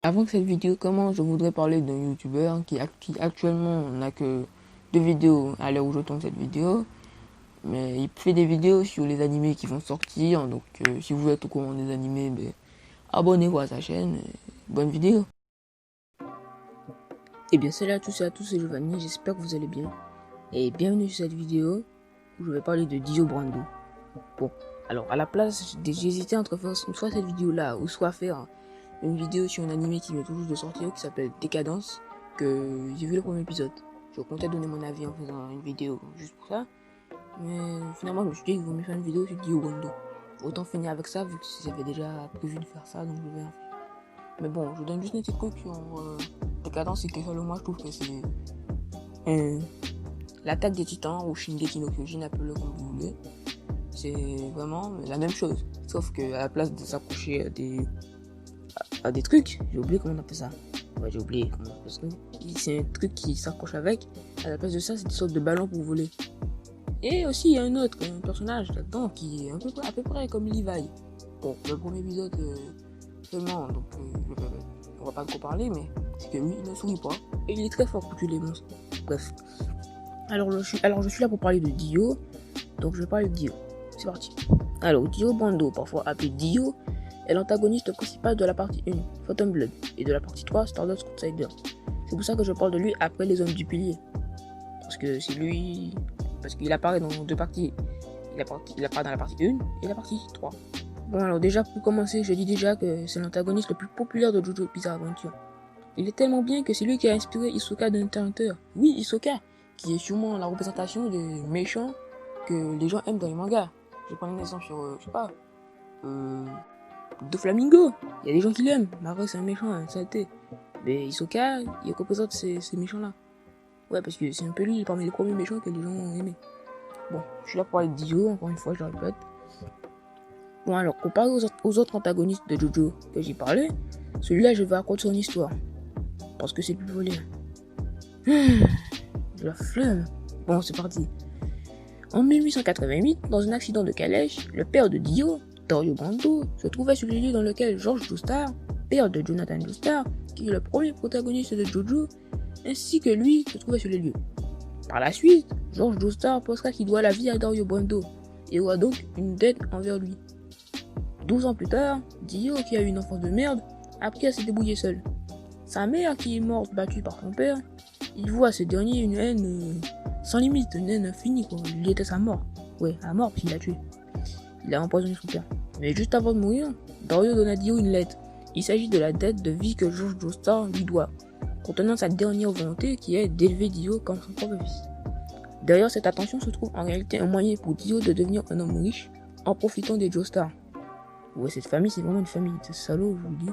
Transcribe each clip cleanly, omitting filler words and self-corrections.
Avant que cette vidéo commence, je voudrais parler d'un youtubeur qui actuellement n'a que 2 vidéos à l'heure où je tourne cette vidéo. Mais il fait des vidéos sur les animés qui vont sortir. Donc si vous êtes au courant des animés, abonnez-vous à sa chaîne. Bonne vidéo. Et bien salut à tous et à tous, c'est Giovanni, j'espère que vous allez bien. Et bienvenue sur cette vidéo où je vais parler de Dio Brando. Bon, alors à la place, j'ai hésité entre faire soit cette vidéo là ou soit faire une vidéo sur un animé qui vient tout juste de sortir qui s'appelle Décadence, que j'ai vu le premier épisode. Je comptais donner mon avis en faisant une vidéo juste pour ça, mais finalement je me suis dit qu'il vaut mieux faire une vidéo sur Dio Brando. Autant finir avec ça vu que j'avais déjà prévu de faire ça, donc je vais en faire. Mais bon, je donne juste un petit truc sur Décadence, c'est que selon moi je trouve que c'est l'attaque des titans ou Shingeki no Kyojin, appelez-le comme vous voulez. C'est vraiment la même chose, sauf que à la place de s'accrocher à des trucs, j'ai oublié comment on appelle ça. Ouais, j'ai oublié comment on appelle ça. C'est un truc qui s'accroche avec. À la place de ça, c'est une sorte de ballon pour voler. Et aussi, il y a un personnage là-dedans qui est à peu près comme Levi. Bon, le premier épisode seulement, donc on va pas trop parler, mais c'est que lui, il ne sourit pas. Et il est très fort pour tuer les monstres. Bref. Alors je suis là pour parler de Dio. Donc je vais parler de Dio. C'est parti. Alors, Dio Brando, parfois appelé Dio, est l'antagoniste principal de la partie 1, Phantom Blood, et de la partie 3, Stardust Outsider. C'est pour ça que je parle de lui après les hommes du pilier. Parce que c'est lui. Parce qu'il apparaît dans 2 parties. Il apparaît dans la partie 1 et la partie 3. Bon, alors déjà, pour commencer, je dis déjà que c'est l'antagoniste le plus populaire de JoJo Bizarre Adventure. Il est tellement bien que c'est lui qui a inspiré Hisoka de Hunter x Hunter. Oui, Hisoka, qui est sûrement la représentation des méchants que les gens aiment dans les mangas. Je vais prendre un exemple sur, je sais pas, Doflamingo. Il y a des gens qui l'aiment. Marco, c'est un méchant, un saleté. Mais Hisoka, il représente ces méchants-là. Ouais, parce que c'est un peu lui parmi les premiers méchants que les gens ont aimé. Bon, je suis là pour parler de Dio, encore une fois, je le répète. Bon, alors, comparé aux autres antagonistes de JoJo que j'ai parlé, celui-là, je vais raconter son histoire. Parce que c'est le plus volé. La flemme. Bon, c'est parti. En 1888, dans un accident de calèche, le père de Dio, Dario Brando, se trouvait sur le lieu dans lequel George Joestar, père de Jonathan Joestar, qui est le premier protagoniste de JoJo, ainsi que lui se trouvait sur les lieux. Par la suite, George Joestar pensera qu'il doit la vie à Dario Brando, et aura donc une dette envers lui. 12 ans plus tard, Dio, qui a eu une enfance de merde, a appris à se débrouiller seul. Sa mère, qui est morte battue par son père, il voit à ce dernier une haine sans limite, une haine infinie, quoi. Il était sa mort. Ouais, à mort, puis il l'a tué. Il a empoisonné son père. Mais juste avant de mourir, Dario donne à Dio une lettre. Il s'agit de la dette de vie que George Joestar lui doit, contenant sa dernière volonté qui est d'élever Dio comme son propre fils. Derrière cette attention se trouve en réalité un moyen pour Dio de devenir un homme riche en profitant des Joestar. Ouais, cette famille, c'est vraiment une famille de salauds, je vous le dis.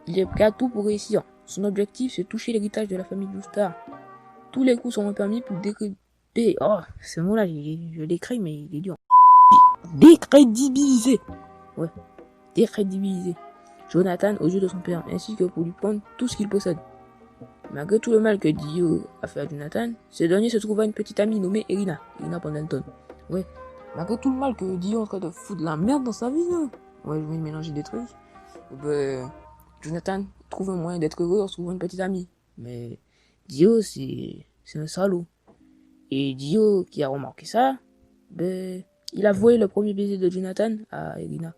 Il est prêt à tout pour réussir. Son objectif, c'est toucher l'héritage de la famille Joestar. Tous les coups seront permis pour décrédibiliser. Oh, ce mot-là, je l'écris, mais il est dur. Décrédibiliser. Ouais, décrédibiliser Jonathan aux yeux de son père, ainsi que pour lui prendre tout ce qu'il possède. Malgré tout le mal que Dio a fait à Jonathan, ce dernier se trouva une petite amie nommée Irina Pendleton. Ouais, malgré tout le mal que Dio est en train de foutre de la merde dans sa vie, hein. Ouais, je vais mélanger des trucs. Jonathan trouve un moyen d'être heureux en se trouvant une petite amie. Mais Dio, c'est un salaud. Et Dio, qui a remarqué ça, il a voué le premier baiser de Jonathan à Irina.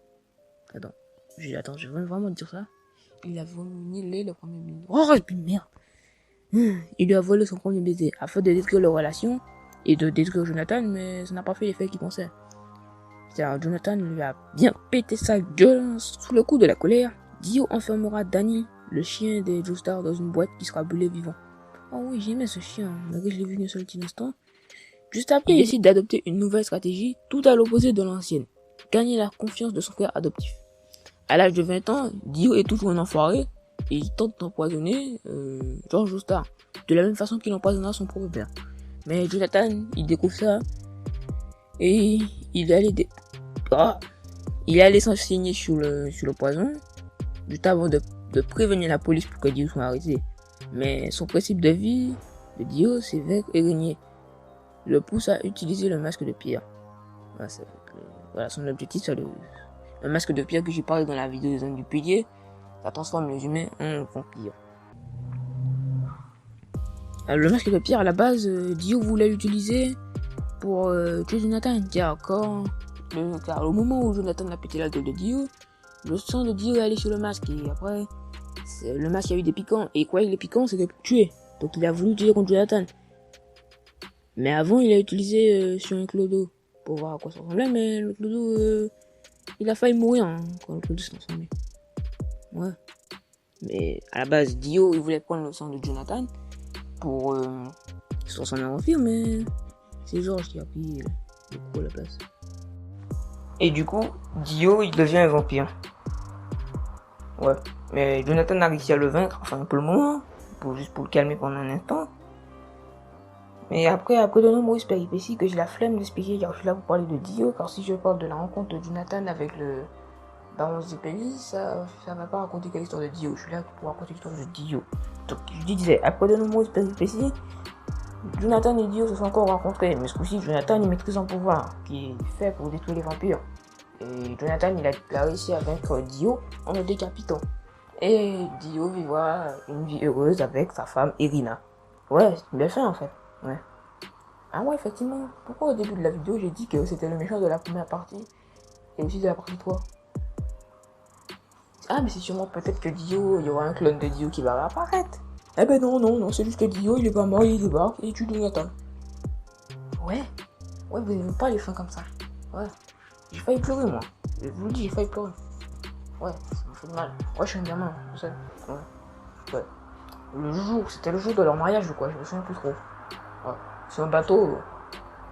Attends, je veux vraiment dire ça. Il a volé le premier baiser. Oh, merde. Il lui a volé son premier baiser afin de détruire leur relation et de détruire Jonathan, mais ça n'a pas fait l'effet qu'il pensait. C'est-à-dire, Jonathan lui a bien pété sa gueule sous le coup de la colère. Dio enfermera Danny, le chien des Joestar, dans une boîte qui sera brûlé vivant. Oh oui, j'aimais ce chien, malgré que je l'ai vu qu'un seul petit instant. Juste après, il décide d'adopter une nouvelle stratégie, tout à l'opposé de l'ancienne. Gagner la confiance de son frère adoptif. À l'âge de 20 ans, Dio est toujours un enfoiré, et il tente d'empoisonner George Joestar, de la même façon qu'il empoisonna son propre père. Mais Jonathan, il découvre ça, et il est allé s'enseigner sur le poison, juste avant de prévenir la police pour que Dio soit arrêté. Mais son principe de vie de Dio, c'est vaincre et régner. Le pousse à utiliser le masque de pierre. Voilà, son objectif, c'est le masque de pierre que j'ai parlé dans la vidéo des hommes du pilier. ça transforme les humains en vampires. Le masque de pierre, à la base, Dio voulait l'utiliser pour tuer Jonathan, car au moment où Jonathan a pété la gueule de Dio, le sang de Dio est allé sur le masque, et après, le masque a eu des piquants, et il croyait que les piquants c'était pour tuer, donc il a voulu utiliser contre Jonathan. Mais avant, il a utilisé sur un clodo, pour voir à quoi ça ressemblait, mais le clodo, il a failli mourir quand le clodo s'est transformé. Ouais. Mais à la base, Dio, il voulait prendre le sang de Jonathan pour se transformer en vampire, mais c'est George qui a pris le coup à la place. Et du coup, Dio, il devient un vampire. Ouais. Mais Jonathan a réussi à le vaincre, enfin un peu le moins, juste pour le calmer pendant un instant. Mais après de nombreuses péripéties que j'ai la flemme d'expliquer, car je suis là pour parler de Dio, car si je parle de la rencontre de Jonathan avec le Baron Zeppeli, ça va pas raconter quelle histoire de Dio, je suis là pour raconter l'histoire de Dio. Donc je disais, après de nombreuses péripéties, Jonathan et Dio se sont encore rencontrés, mais ce coup-ci, Jonathan il maîtrise un pouvoir qui est fait pour détruire les vampires. Et Jonathan il a réussi à vaincre Dio en le décapitant. Et Dio vivra une vie heureuse avec sa femme Irina. Ouais, c'est bien fait en fait. Ouais. Ah ouais, effectivement. Pourquoi au début de la vidéo j'ai dit que c'était le méchant de la première partie et aussi de la partie 3? Ah mais c'est sûrement peut-être que Dio, il y aura un clone de Dio qui va réapparaître. Eh ben non, c'est juste que Dio il est pas mort, il débarque et il tue Jonathan. Ouais, vous n'aimez pas les fins comme ça. Ouais, j'ai failli pleurer moi. Je vous le dis, j'ai failli pleurer. Ouais, ça me fait mal. Ouais, je suis un gamin, je sais. Ouais. C'était le jour de leur mariage ou quoi, je me souviens plus trop. Ouais. C'est un bateau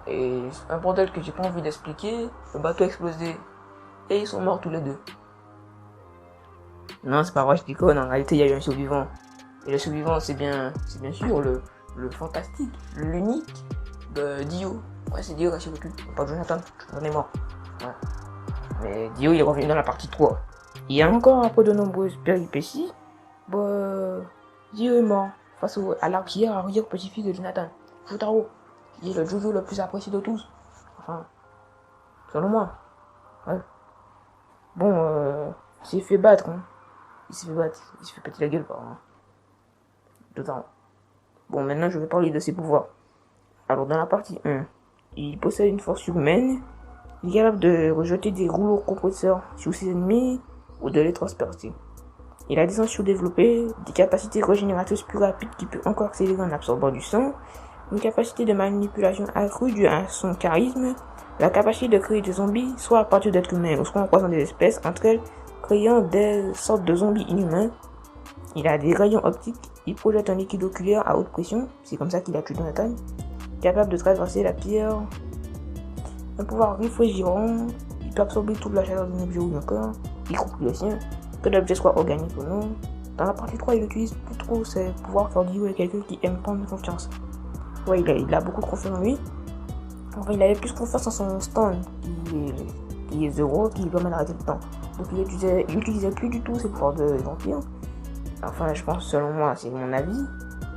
et un bordel que j'ai pas envie d'expliquer. Le bateau a explosé et ils sont morts tous les deux. Non, c'est pas vrai, je déconne. En réalité, il y a eu un survivant. Et le survivant, c'est bien sûr le fantastique, l'unique de Dio. Ouais, c'est Dio qui a survécu, pas Jonathan. Jonathan est mort. Ouais. Mais Dio, il est revenu dans la partie 3. Il y a encore après de nombreuses péripéties. Dio est mort face à l'arrière petit-fils de Jonathan, Jotaro, qui est le Jojo le plus apprécié de tous. Enfin, selon moi. Ouais. Bon, il s'est fait battre. Il s'est fait péter la gueule par Jotaro. Bon, maintenant je vais parler de ses pouvoirs. Alors, dans la partie 1, il possède une force surhumaine. Il est capable de rejeter des rouleaux compresseurs sur ses ennemis ou de les transpercer. Il a des sens surdéveloppés, des capacités régénératrices plus rapides qui peuvent encore accélérer en absorbant du sang, une capacité de manipulation accrue due à son charisme, la capacité de créer des zombies, soit à partir d'êtres humains ou soit en croisant des espèces entre elles, créant des sortes de zombies inhumains. Il a des rayons optiques, il projette un liquide oculaire à haute pression, c'est comme ça qu'il a tué Jonathan, capable de traverser la pierre, un pouvoir réfrigérant, il peut absorber toute la chaleur d'un objet ou d'un corps, y compris le sien, que l'objet soit organique ou non. Dans la partie 3, il utilise plus trop ses pouvoirs car Dio est quelqu'un qui aime prendre confiance. Ouais, il a beaucoup de confiance en lui. Enfin, il avait plus confiance en son stand, qui est zéro, qui lui permet d'arrêter le temps. Donc il utilisait plus du tout ses pouvoirs de vampire. Enfin, je pense, selon moi, c'est mon avis,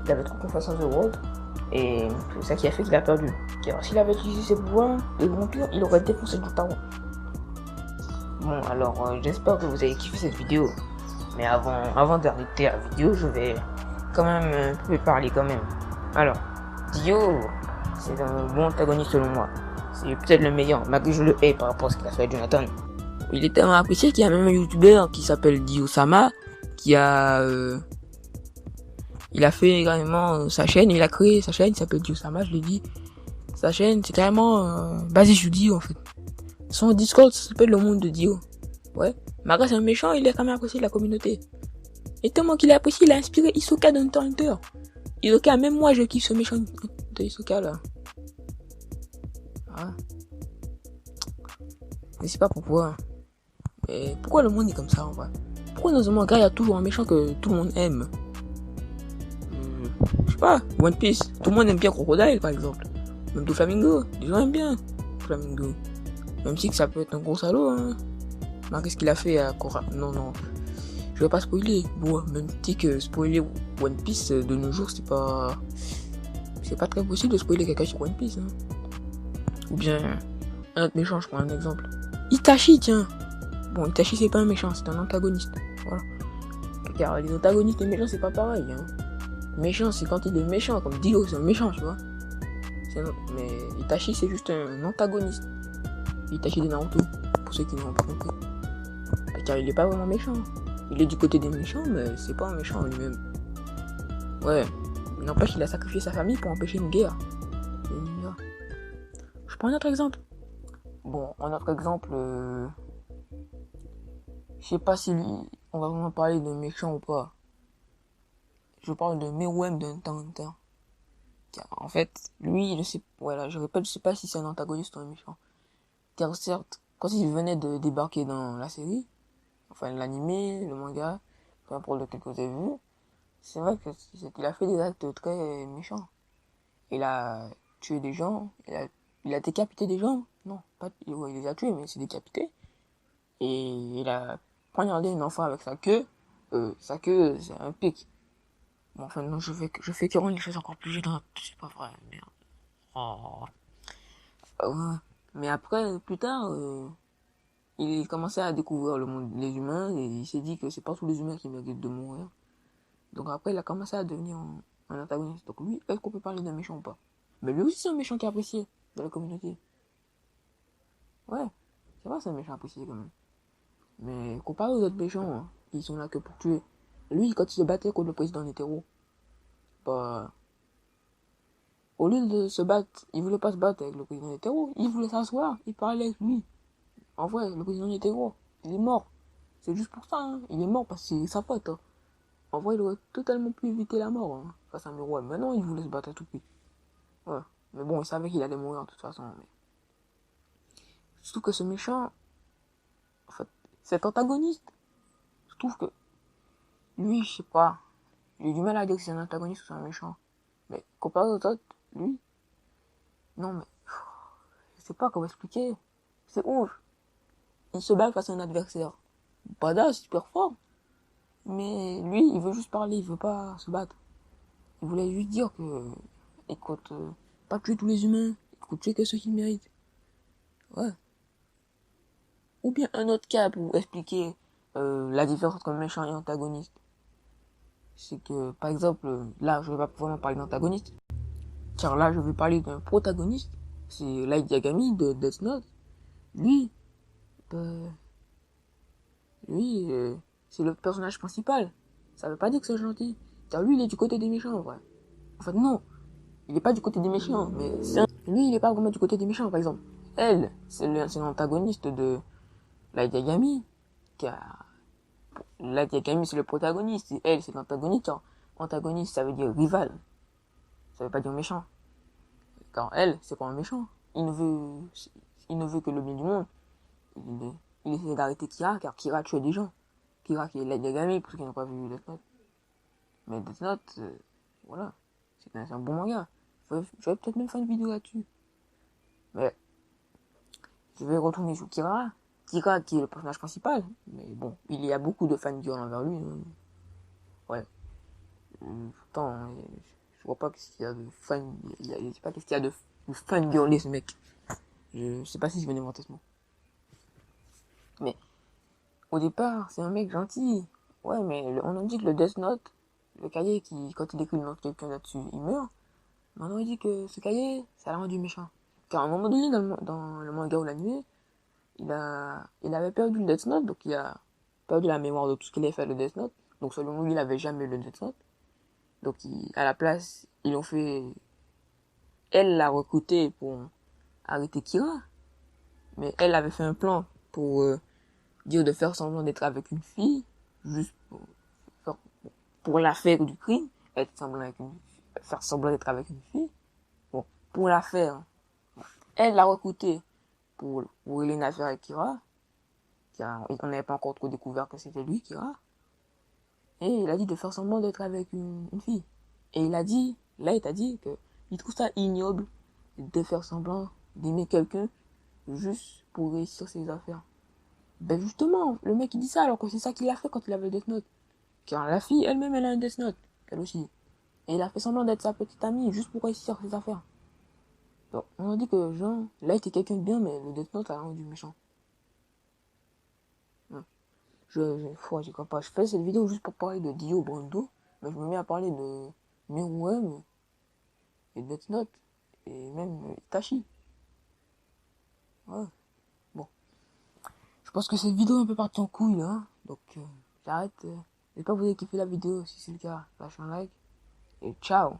il avait trop confiance en The World. Et c'est ça qui a fait qu'il a perdu. Car s'il avait utilisé ses pouvoirs de vampire, il aurait défoncé Jotaro. Bon, alors j'espère que vous avez kiffé cette vidéo. Mais avant d'arrêter la vidéo, je vais quand même un peu parler quand même. Alors, Dio, c'est un bon antagoniste selon moi. C'est peut-être le meilleur, malgré que je le hais par rapport à ce qu'il a fait avec Jonathan. Il est tellement apprécié qu'il y a même un youtubeur qui s'appelle Dio-sama, qui a... il a fait carrément sa chaîne, il a créé sa chaîne, il s'appelle Dio-sama, je l'ai dit. Sa chaîne, c'est carrément basé sur Dio en fait. Son Discord s'appelle le monde de Dio. Ouais. Malgré c'est un méchant, il est quand même apprécié de la communauté. Et tellement qu'il est apprécié, il a inspiré Hisoka d'un Hunter. Hisoka, même moi je kiffe ce méchant de Hisoka là. Ah. Je sais pas pourquoi. Mais pourquoi le monde est comme ça en vrai? Pourquoi dans un manga il y a toujours un méchant que tout le monde aime? Je sais pas, One Piece, tout le monde aime bien Crocodile par exemple. Même Doflamingo, les gens aiment bien Doflamingo. Même si que ça peut être un gros salaud, hein. Mais qu'est-ce qu'il a fait à Korra? Non, je vais pas spoiler. Bon, même si que spoiler One Piece de nos jours, c'est pas très possible de spoiler quelqu'un sur One Piece, hein. Ou bien, un autre méchant, je prends un exemple. Itachi, tiens. Bon, Itachi c'est pas un méchant, c'est un antagoniste. Voilà. Car les antagonistes et méchants, c'est pas pareil. Hein. Méchant, c'est quand il est méchant, comme Dio, c'est un méchant, tu vois. Mais Itachi, c'est juste un antagoniste. Itachi de Naruto, pour ceux qui n'ont pas compris. Car il est pas vraiment méchant. Il est du côté des méchants, mais c'est pas un méchant lui-même. Ouais, n'empêche qu'il a sacrifié sa famille pour empêcher une guerre. Je prends un autre exemple. Bon, un autre exemple, je sais pas si lui, on va vraiment parler de méchant ou pas. Je parle de Meruem de Hunter x Hunter. Car en fait, lui, je sais, voilà, je répète, je sais pas si c'est un antagoniste ou un méchant. Car certes, quand il venait de débarquer dans la série, enfin l'anime, le manga, peu importe lequel que vous avez vu, c'est vrai qu'il a fait des actes très méchants. Il a tué des gens, il a décapité des gens. Non, pas, ouais, il les a tués, mais il s'est décapité. Et il a poignardé une enfant avec sa queue. Sa queue, c'est un pic. Bon, enfin, non, je fais que rendre les choses encore plus gênantes. C'est pas vrai, merde. Oh. Mais après, plus tard, il commençait à découvrir le monde, les humains, et il s'est dit que c'est pas tous les humains qui méritent de mourir. Donc après, il a commencé à devenir un antagoniste. Donc lui, est-ce qu'on peut parler d'un méchant ou pas? Mais lui aussi, c'est un méchant qui est apprécié dans la communauté. Ouais, c'est vrai, c'est un méchant apprécié quand même. Mais comparé aux autres méchants, hein, ils sont là que pour tuer. Lui, quand il se battait contre le président Netero, bah, au lieu de se battre, il voulait pas se battre avec le président Netero, il voulait s'asseoir, il parlait avec lui. En vrai, le président Netero, il est mort. C'est juste pour ça, hein. Il est mort parce que c'est sa faute. Hein. En vrai, il aurait totalement pu éviter la mort hein, face à Meruem. Mais non, il voulait se battre à tout prix. Ouais. Mais bon, il savait qu'il allait mourir de toute façon. Mais... surtout que ce méchant, en fait, cet antagoniste, je trouve que lui, je sais pas, j'ai du mal à dire que c'est un antagoniste ou c'est un méchant. Mais comparé aux autres, lui, non mais, je sais pas comment expliquer. C'est ouf. Il se bat face à un adversaire. Badass, super fort. Mais lui, il veut juste parler, il veut pas se battre. Il voulait juste dire que, écoute, pas tuer tous les humains, écoute, tuer que ceux qui le méritent. Ouais. Ou bien un autre cas pour expliquer la différence entre méchant et antagoniste. C'est que, par exemple, là, je vais pas vraiment parler d'antagoniste. Car là, je vais parler d'un protagoniste. C'est Light Yagami de Death Note. Lui, euh, lui, c'est le personnage principal. Ça veut pas dire que c'est gentil. Car lui, il est du côté des méchants, en vrai. En fait, non. Il est pas du côté des méchants, mais lui, il est pas vraiment du côté des méchants, par exemple. Elle, c'est l'antagoniste de Light Yagami. Car Light Yagami, c'est le protagoniste. Et elle, c'est l'antagoniste. Antagoniste, ça veut dire rival. Ça veut pas dire méchant. Car elle, c'est pas un méchant. Il ne veut que le bien du monde. Il essaie d'arrêter Kira, car Kira tue des gens. Kira qui est Light Yagami, pour ceux qui n'ont pas vu Death Note. Mais Death Note, voilà. C'est un bon manga. Je vais peut-être même faire une vidéo là-dessus. Mais, je vais retourner sur Kira. Kira qui est le personnage principal. Mais bon, il y a beaucoup de fangirls envers lui. Hein. Ouais. Pourtant, je vois pas qu'est-ce qu'il y a de fan. Je sais pas qu'est-ce qu'il y a de fangirler ce mec. Je sais pas si je vais inventer ce mot. Mais, au départ, c'est un mec gentil. Ouais, mais on a dit que le Death Note, le cahier qui, quand il écrit le nom de quelqu'un là-dessus, il meurt. Mais on aurait dit que ce cahier, ça l'a rendu méchant. Car à un moment donné, dans le manga ou l'anime, il avait perdu le Death Note, donc il a perdu la mémoire de tout ce qu'il avait fait le Death Note. Donc selon lui, il avait jamais le Death Note. Donc à la place, ils ont fait... Elle l'a recruté pour arrêter Kira. Mais elle avait fait un plan pour dire de faire semblant d'être avec une fille, juste pour la faire du crime, faire semblant d'être avec une fille. Bon, pour la faire. Elle l'a recruté pour régler une affaire avec Kira. Car on n'avait pas encore trop découvert que c'était lui, Kira. Et il a dit de faire semblant d'être avec une fille. Et il a dit, là il t'a dit que il trouve ça ignoble de faire semblant d'aimer quelqu'un juste pour réussir ses affaires. Ben justement, le mec il dit ça alors que c'est ça qu'il a fait quand il avait le Death Note. Car la fille elle-même elle a un Death Note, elle aussi. Et il a fait semblant d'être sa petite amie juste pour réussir ses affaires. Donc on a dit que Jean, là il était quelqu'un de bien mais le Death Note a rendu méchant. je crois pas. Je fais cette vidéo juste pour parler de Dio Brando, mais je me mets à parler de Meruem et de Death Note, et même Itachi. Ouais, bon. Je pense que cette vidéo est un peu partie en couille là, hein. Donc j'arrête. J'espère que vous avez kiffé la vidéo. Si c'est le cas, lâchez un like. Et ciao!